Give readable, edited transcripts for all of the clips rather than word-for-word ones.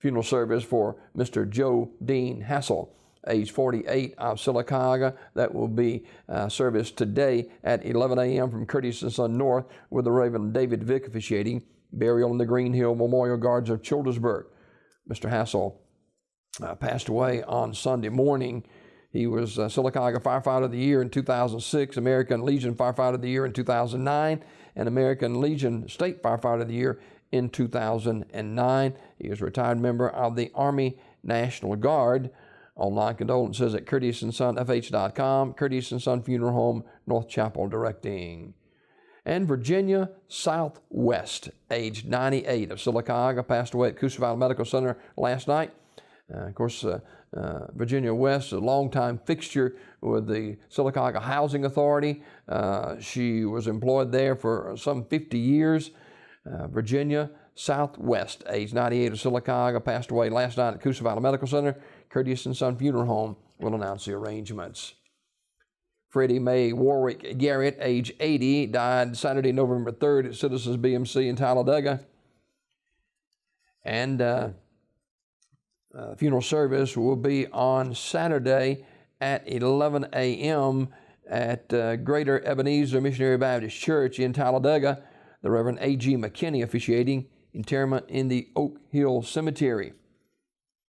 Funeral service for Mr. Joe Dean Hassel, age 48, of Sylacauga. That will be serviced today at 11 a.m. from Curtis and Son North, with the Reverend David Vick officiating. Burial in the Green Hill Memorial Gardens of Childersburg. Mr. Hassel passed away on Sunday morning. He was Sylacauga Firefighter of the Year in 2006, American Legion Firefighter of the Year in 2009, and American Legion State Firefighter of the Year in 2009. He is a retired member of the Army National Guard. Online condolences at CurtisandSonFH.com, Curtis and Son Funeral Home, North Chapel, directing. And Virginia Southwest, age 98, of Sylacauga, passed away at Coosa Valley Medical Center last night. Of course, Virginia West is a longtime fixture with the Sylacauga Housing Authority. She was employed there for some 50 years. Virginia Southwest, age 98, of Sylacauga, passed away last night at Coosa Valley Medical Center. Curtis and Son Funeral Home will announce the arrangements. Freddie Mae Warwick Garrett, age 80, died Saturday, November 3rd at Citizens BMC in Talladega. And funeral service will be on Saturday at 11 a.m. at Greater Ebenezer Missionary Baptist Church in Talladega. The Reverend A.G. McKinney officiating. Interment in the Oak Hill Cemetery.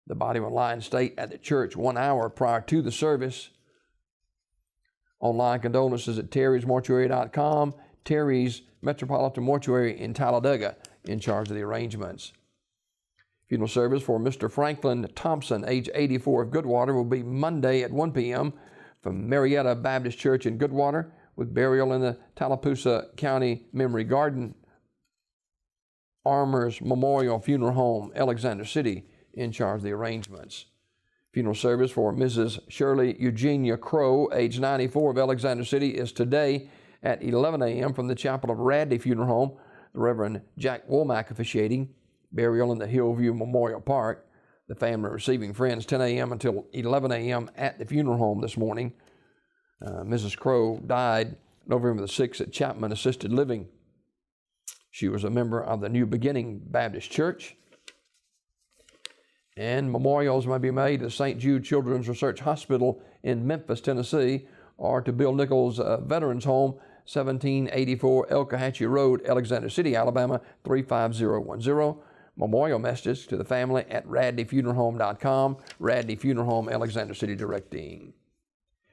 The body will lie in state at the church 1 hour prior to the service. Online condolences at terrysmortuary.com. Terry's Metropolitan Mortuary in Talladega in charge of the arrangements. Funeral service for Mr. Franklin Thompson, age 84, of Goodwater, will be Monday at 1 p.m. from Marietta Baptist Church in Goodwater, with burial in the Tallapoosa County Memory Garden. Armors Memorial Funeral Home, Alexander City, in charge of the arrangements. Funeral service for Mrs. Shirley Eugenia Crow, age 94, of Alexander City, is today at 11 a.m. from the Chapel of Radley Funeral Home. The Reverend Jack Womack officiating. Burial in the Hillview Memorial Park. The family receiving friends 10 a.m. until 11 a.m. at the funeral home this morning. Mrs. Crow died November the 6th at Chapman Assisted Living. She was a member of the New Beginning Baptist Church. And memorials may be made to St. Jude Children's Research Hospital in Memphis, Tennessee, or to Bill Nichols Veterans Home, 1784 Elkahatchee Road, Alexander City, Alabama, 35010. Memorial messages to the family at radleyfuneralhome.com. Radley Funeral Home, Alexander City, directing.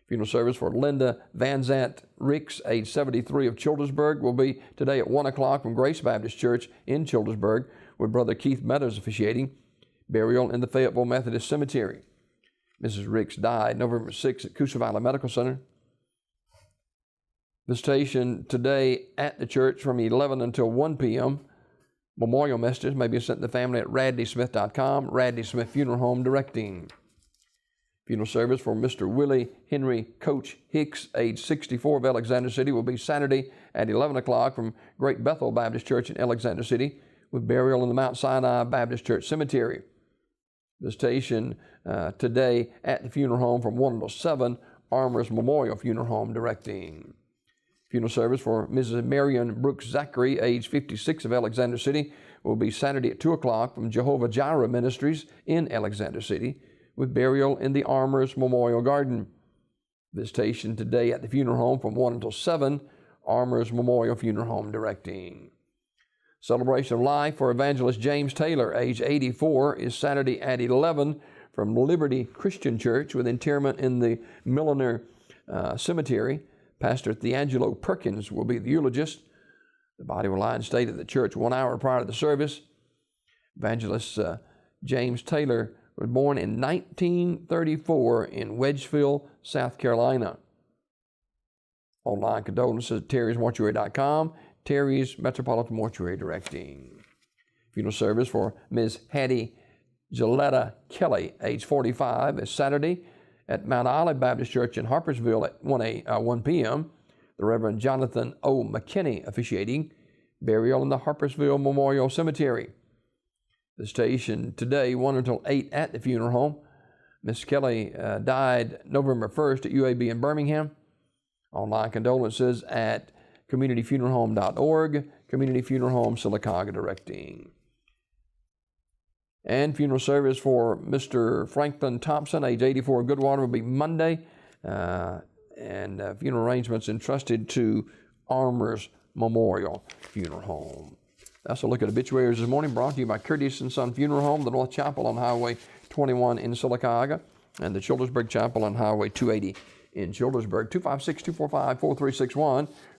Funeral service for Linda Van Zant Ricks, age 73, of Childersburg, will be today at 1 o'clock from Grace Baptist Church in Childersburg, with Brother Keith Meadows officiating. Burial in the Fayetteville Methodist Cemetery. Mrs. Ricks died November 6th at Coosa Valley Medical Center. Visitation today at the church from 11 until 1 p.m. Memorial messages may be sent to the family at radleysmith.com. Radley Smith Funeral Home, directing. Funeral service for Mr. Willie Henry Coach Hicks, age 64, of Alexander City, will be Saturday at 11 o'clock from Great Bethel Baptist Church in Alexander City, with burial in the Mount Sinai Baptist Church Cemetery. Visitation today at the funeral home from 1 until 7, Armors Memorial Funeral Home, directing. Funeral service for Mrs. Marion Brooks Zachary, age 56, of Alexander City, will be Saturday at 2 o'clock from Jehovah Jireh Ministries in Alexander City, with burial in the Armors Memorial Garden. Visitation today at the funeral home from 1 until 7, Armors Memorial Funeral Home, directing. Celebration of Life for Evangelist James Taylor, age 84, is Saturday at 11 from Liberty Christian Church, with interment in the Milliner Cemetery. Pastor Theangelo Perkins will be the eulogist. The body will lie in state at the church 1 hour prior to the service. Evangelist James Taylor was born in 1934 in Wedgeville, South Carolina. Online condolences at terrysmortuary.com. Terry's Metropolitan Mortuary, directing. Funeral service for Ms. Hattie Gilletta Kelly, age 45, is Saturday at Mount Olive Baptist Church in Harpersville at 1 p.m. The Reverend Jonathan O. McKinney officiating. Burial in the Harpersville Memorial Cemetery. Visitation today, 1 until 8 at the funeral home. Ms. Kelly died November 1st at UAB in Birmingham. Online condolences at communityfuneralhome.org, Community Funeral Home Sylacauga, directing. And funeral service for Mr. Franklin Thompson, age 84, of Goodwater, will be Monday. Funeral arrangements entrusted to Armours Memorial Funeral Home. That's a look at obituaries this morning, brought to you by Curtis & Son Funeral Home, the North Chapel on Highway 21 in Sylacauga, and the Childersburg Chapel on Highway 280 in Childersburg. 256-245-4361